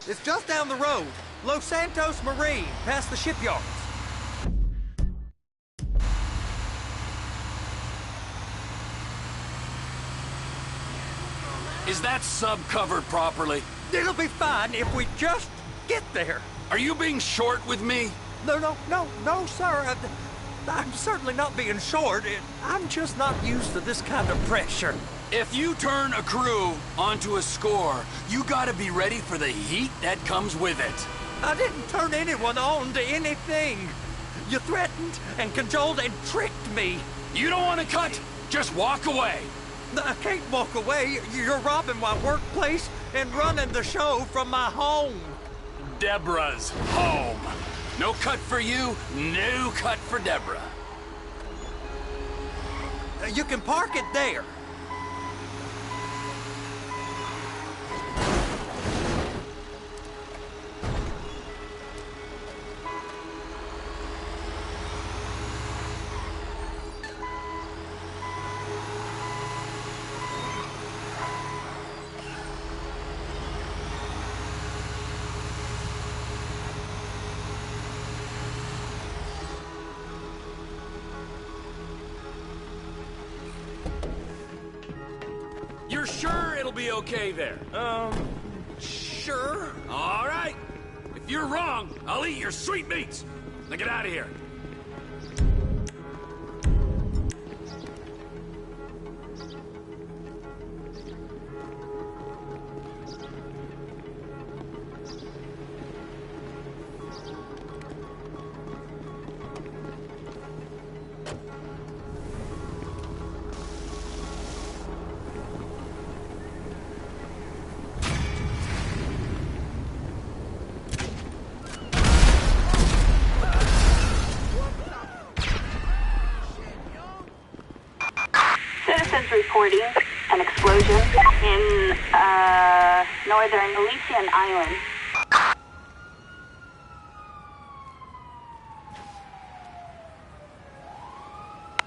S12: It's just down the road. Los Santos Marine, past the shipyards.
S1: Is that sub covered properly?
S12: It'll be fine if we just get there.
S1: Are you being short with me?
S12: No, sir. I'm certainly not being short. I'm just not used to this kind of pressure.
S1: If you turn a crew onto a score, you gotta be ready for the heat that comes with it.
S12: I didn't turn anyone on to anything. You threatened and cajoled and tricked me.
S1: You don't want to cut? Just walk away.
S12: I can't walk away. You're robbing my workplace and running the show from my home.
S1: Deborah's home. No cut for you, no cut for Deborah.
S12: You can park it there.
S1: You're sure it'll be okay there?
S12: Sure.
S1: All right. If you're wrong, I'll eat your sweetmeats. Now get out of here.
S5: Citizens reporting an explosion in northern Elysian Island.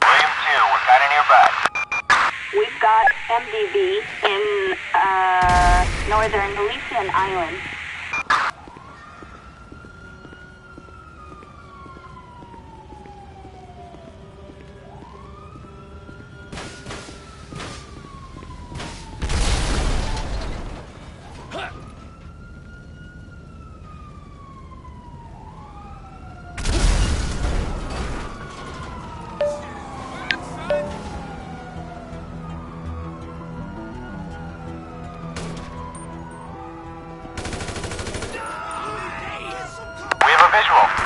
S17: William 2, what kind of nearby?
S5: We've got MDV in northern Elysian Island.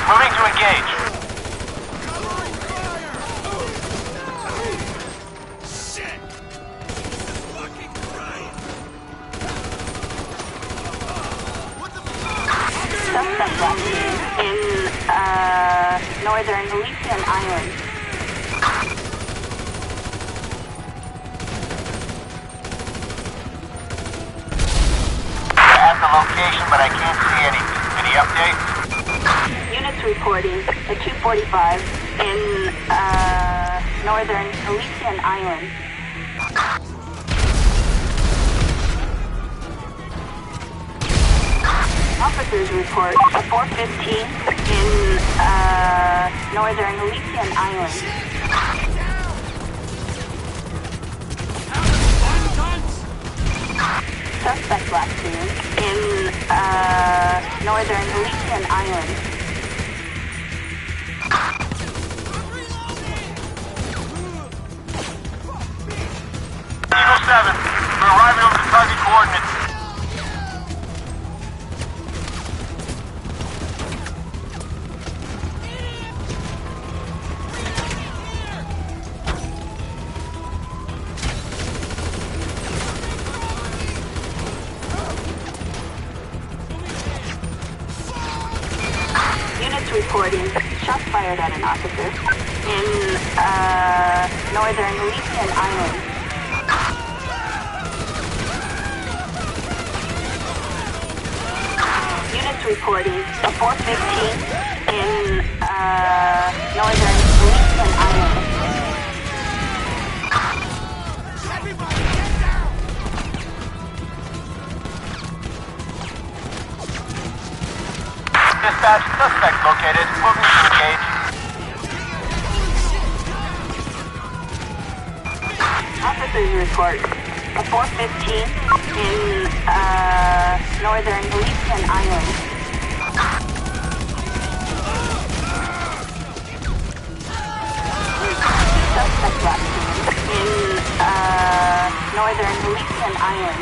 S17: Moving to engage.
S13: Shit! Jesus fucking Christ! What the fuck?
S5: Suspect in northern Elysian Island.
S17: I have the location, but I can't see anything. Any updates?
S5: Units reporting at 2:45 in northern Elysian Island. Officers report at 4:15 in northern Elysian Island. Suspect last seen in northern Elysian Island.
S17: Eagle 7, we're arriving over the target coordinates.
S5: reporting shots fired at an officer in, northern Elysian Island. Units reporting a 415 in, northern Elysian Island.
S17: Dispatch, suspect located. Moving to engage.
S5: Officers report a 415 in, northern Elysian Island. Suspect last seen in, northern Elysian Island.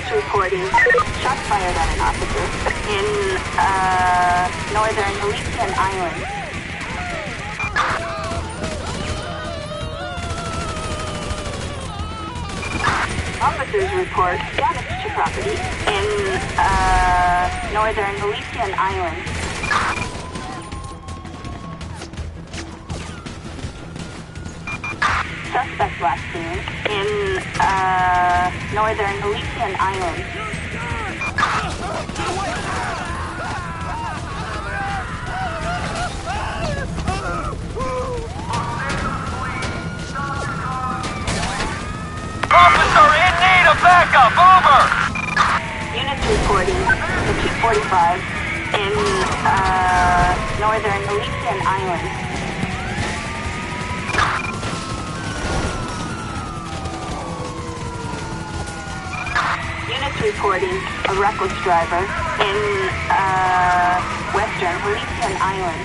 S5: Reporting shots fired at an officer in, northern Elysian Island. Officers report damage to property in, northern Elysian Island. Suspect last seen in, northern Elysian Island.
S17: Officer in need of backup, over!
S5: Units reporting the 245 in, northern Elysian Island. Units reporting a reckless driver in, western Elysian Island.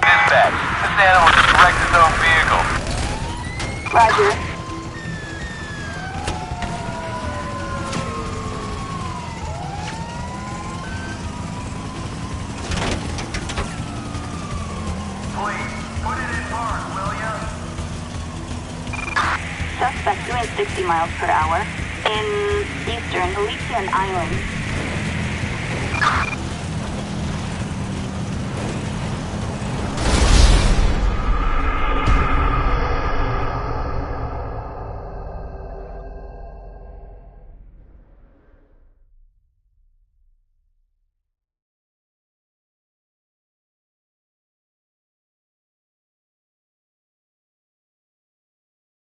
S17: Dispatch, this animal just wrecked his own vehicle.
S5: Roger. Suspect doing 60 miles per hour in eastern Elysian Island.